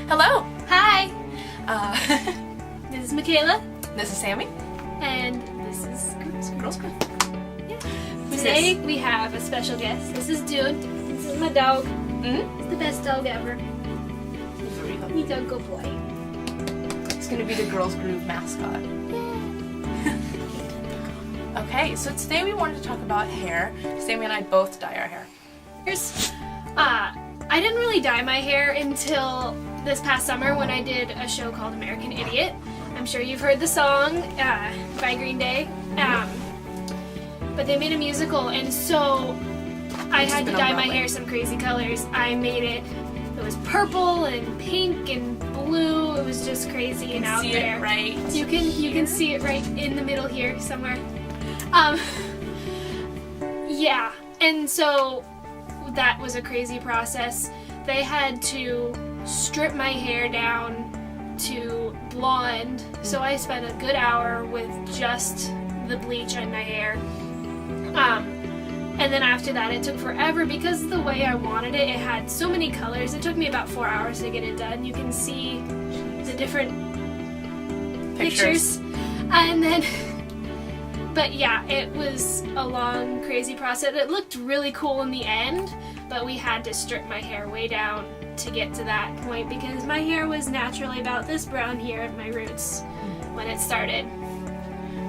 Hello! Hi! Uh, This is Michaela. this is Sammy. And this is Girls Group. Yeah. Who's Today this? we have a special guest. This is Dude. This is my dog. Mm-hmm. It's the best dog ever. He's a good boy. It's going to be the Girls Group mascot. Okay, so today we wanted to talk about hair. Sammy and I both dye our hair. I didn't really dye my hair until this past summer when I did a show called American Idiot. I'm sure you've heard the song by Green Day. But they made a musical, and so I had to dye my hair some crazy colors. I made it. It was purple and pink and blue. It was just crazy and out there. Right. You can see it right in the middle here somewhere. Yeah, and so that was a crazy process. They had to strip my hair down to blonde, so I spent a good hour with just the bleach on my hair. And then after that it took forever because the way I wanted it, it had so many colors. It took me about 4 hours to get it done. You can see the different pictures. And then, but yeah, it was a long, crazy process. It looked really cool in the end, but we had to strip my hair way down to get to that point because my hair was naturally about this brown here at my roots when it started.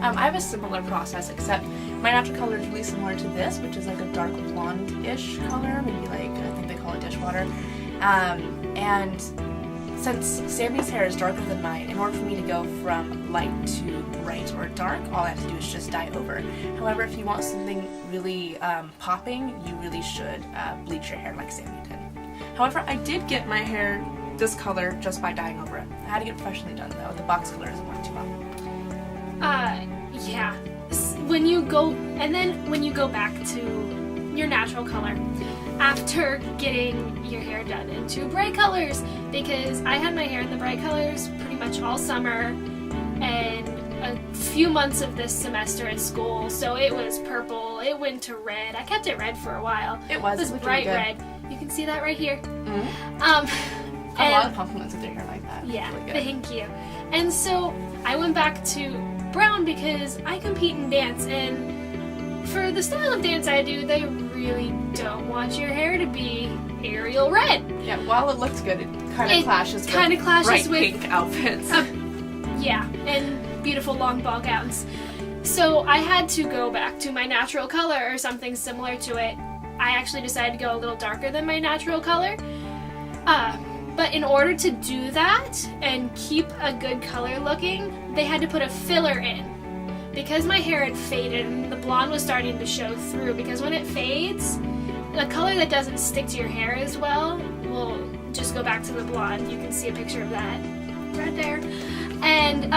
I have a similar process, except my natural color is really similar to this, which is like a dark blonde-ish color, maybe like, I think they call it dishwater. And since Sammy's hair is darker than mine, in order for me to go from light to bright or dark, all I have to do is just dye over. However, if you want something really popping, you really should bleach your hair like Sammy did. However, I did get my hair this color just by dyeing over it. I had to get it professionally done though. The box color doesn't work too well. Yeah. When you go back to your natural color after getting your hair done into bright colors, because I had my hair in the bright colors pretty much all summer and a few months of this semester at school, so it was purple, it went to red. I kept it red for a while. It was bright red. You can see that right here. Mm-hmm. A lot of compliments with your hair like that. Yeah, really thank you. And so I went back to brown because I compete in dance, and for the style of dance I do, they really don't want your hair to be Ariel red. Yeah, while it looks good, it kind of clashes with bright pink outfits. Yeah, and beautiful long ball gowns. So I had to go back to my natural color or something similar to it. I actually decided to go a little darker than my natural color. But in order to do that and keep a good color looking, they had to put a filler in. Because my hair had faded and the blonde was starting to show through, because when it fades, the color that doesn't stick to your hair as well will just go back to the blonde. You can see a picture of that right there. And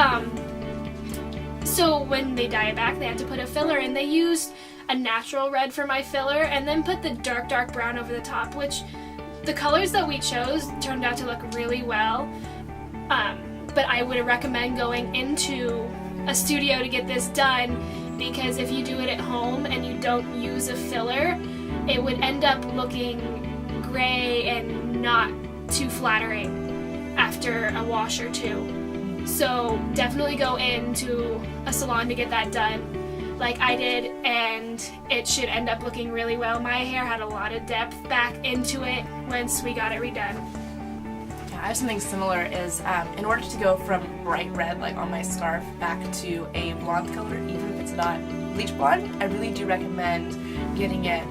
so when they dye it back, they had to put a filler in. They used a natural red for my filler and then put the dark brown over the top, which the colors that we chose turned out to look really well, but I would recommend going into a studio to get this done, because if you do it at home and you don't use a filler, it would end up looking gray and not too flattering after a wash or two. So definitely go into a salon to get that done like I did, and it should end up looking really well. My hair had a lot of depth back into it once we got it redone. Yeah, I have something similar. Is in order to go from bright red, like on my scarf, back to a blonde color, even if it's not bleach blonde, I really do recommend getting it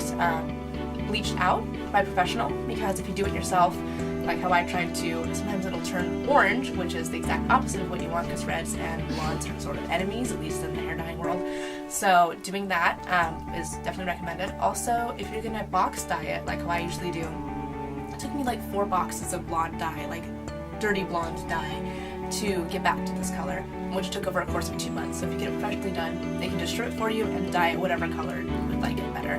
bleached out by a professional, because if you do it yourself, like how I tried to, sometimes it'll turn orange, which is the exact opposite of what you want, because reds and blondes are sort of enemies, at least in the hair dyeing world. So doing that is definitely recommended. Also, if you're gonna box dye it, like how I usually do, it took me like 4 boxes of blonde dye, like dirty blonde dye, to get back to this color, which took over a course of 2 months. So if you get it professionally done, they can just strip it for you and dye it whatever color you would like it better,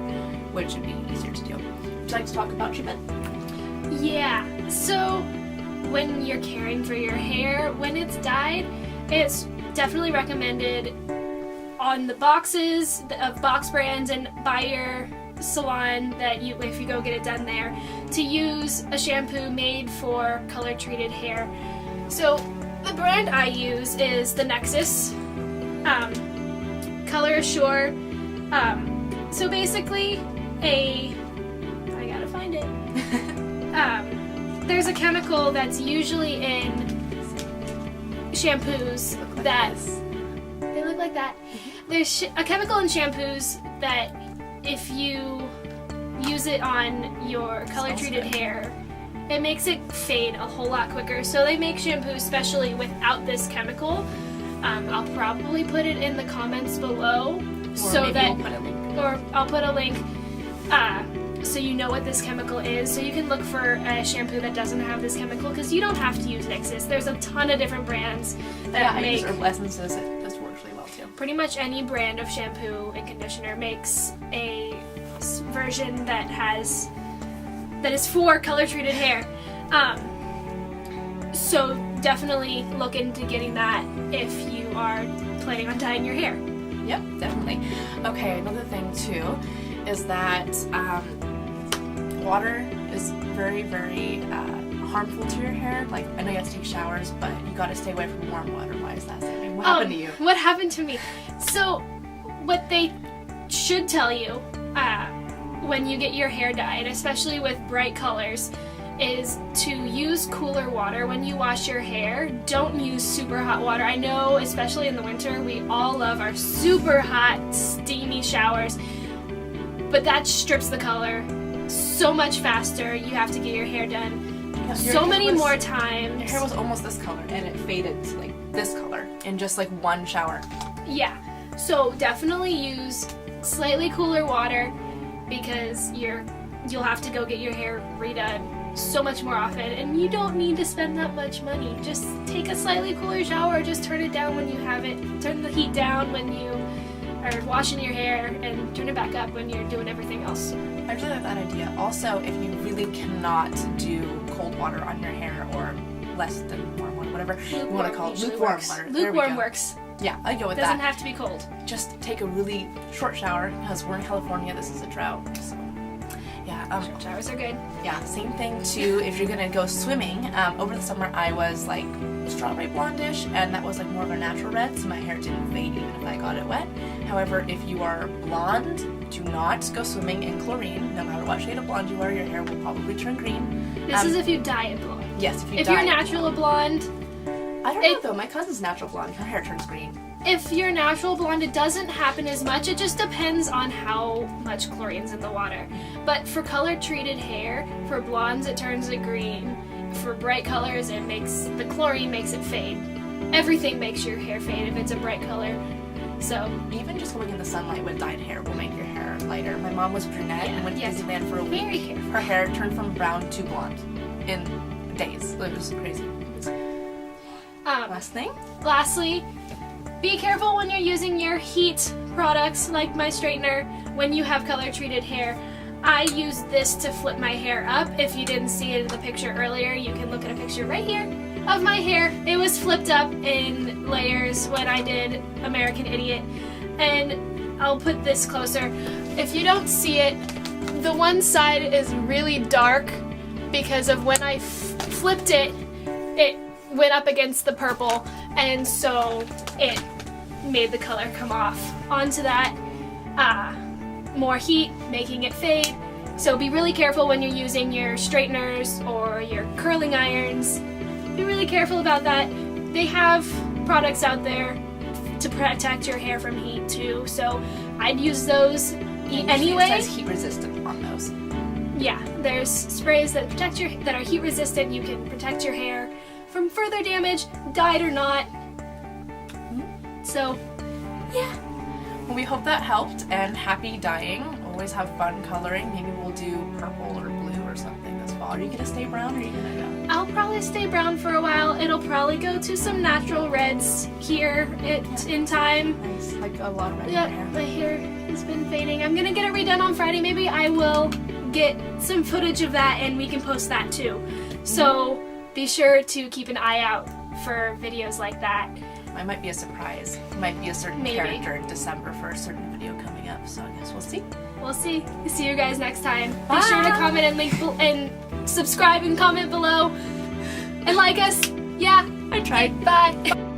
which would be easier to do. Would you like to talk about treatment? Yeah, so when you're caring for your hair, when it's dyed, it's definitely recommended on the boxes of box brands and by your salon that if you go get it done there, to use a shampoo made for color treated hair. So the brand I use is the Nexus Color Assure. So basically I gotta find it. There's a chemical that's usually in shampoos that they look like that. There's a chemical in shampoos that if you use it on your color treated hair, it makes it fade a whole lot quicker. So they make shampoo especially without this chemical. I'll probably put it in the comments below, or I'll put a link so you know what this chemical is, so you can look for a shampoo that doesn't have this chemical, because you don't have to use Nexus. There's a ton of different brands that make... I use Herbal Essences. This works really well too. Pretty much any brand of shampoo and conditioner makes a version that is for color treated hair. So definitely look into getting that if you are planning on dyeing your hair. Yep, definitely. Okay, another thing too is that water is very, very harmful to your hair. Like, I know you have to take showers, but you got to stay away from warm water. Why is that, Sammy? What happened to you? What happened to me? So, what they should tell you when you get your hair dyed, especially with bright colors, is to use cooler water when you wash your hair. Don't use super hot water. I know, especially in the winter, we all love our super hot, steamy showers, but that strips the color so much faster. You have to get your hair done so many more times. Your hair was almost this color, and it faded to like this color in just like one shower. Yeah, so definitely use slightly cooler water, because you'll have to go get your hair redone so much more often, and you don't need to spend that much money. Just take a slightly cooler shower, just turn it down when you have it, turn the heat down when you are washing your hair, and turn it back up when you're doing everything else. I really like that idea. Also, if you really cannot do cold water on your hair, or less than warm water, whatever you want to call it, lukewarm water. Lukewarm works. Yeah, I go with that. Doesn't have to be cold. Just take a really short shower, because we're in California, this is a drought, so yeah. Short showers are good. Yeah, same thing too if you're gonna go swimming. Over the summer I was like strawberry blondish, and that was like more of a natural red, so my hair didn't fade even if I got it wet. However, if you are blonde, do not go swimming in chlorine. No matter what shade of blonde you are, your hair will probably turn green. This is if you dye it blonde. Yes, if you're natural blonde. I don't know though, my cousin's natural blonde, her hair turns green. If you're natural blonde, it doesn't happen as much. It just depends on how much chlorine's in the water. But for color treated hair, for blondes it turns it green. For bright colors, the chlorine makes it fade. Everything makes your hair fade if it's a bright color. So even just going in the sunlight with dyed hair will make your hair lighter. My mom was brunette and went to Disneyland for a week. Very careful. Her hair turned from brown to blonde in days. It was crazy. Last thing? Lastly, be careful when you're using your heat products like my straightener when you have color treated hair. I use this to flip my hair up. If you didn't see it in the picture earlier, you can look at a picture right here of my hair. It was flipped up in layers when I did American Idiot. And I'll put this closer. If you don't see it, the one side is really dark because of when I flipped it, it went up against the purple, and so it made the color come off. Onto that, more heat, making it fade. So be really careful when you're using your straighteners or your curling irons. Be really careful about that. They have products out there to protect your hair from heat too, so I'd use those anyway. It says heat resistant on those. Yeah, there's sprays that that are heat resistant. You can protect your hair from further damage, dyed or not. So, yeah. Well, we hope that helped, and happy dyeing. Always have fun coloring. Maybe we'll do purple or blue or something this fall. Are you gonna stay brown, or are you gonna go? I'll probably stay brown for a while. It'll probably go to some natural reds here in time. Nice, like a lot of red Yeah, hair. my hair has been fading. I'm gonna get it redone on Friday. Maybe I will get some footage of that and we can post that too. So be sure to keep an eye out for videos like that. It might be a surprise. It might be a certain character in December for a certain video coming up, so I guess we'll see. we'll see you guys next time. Bye. Be sure to comment and and subscribe and comment below and like us. Yeah, I tried. Bye.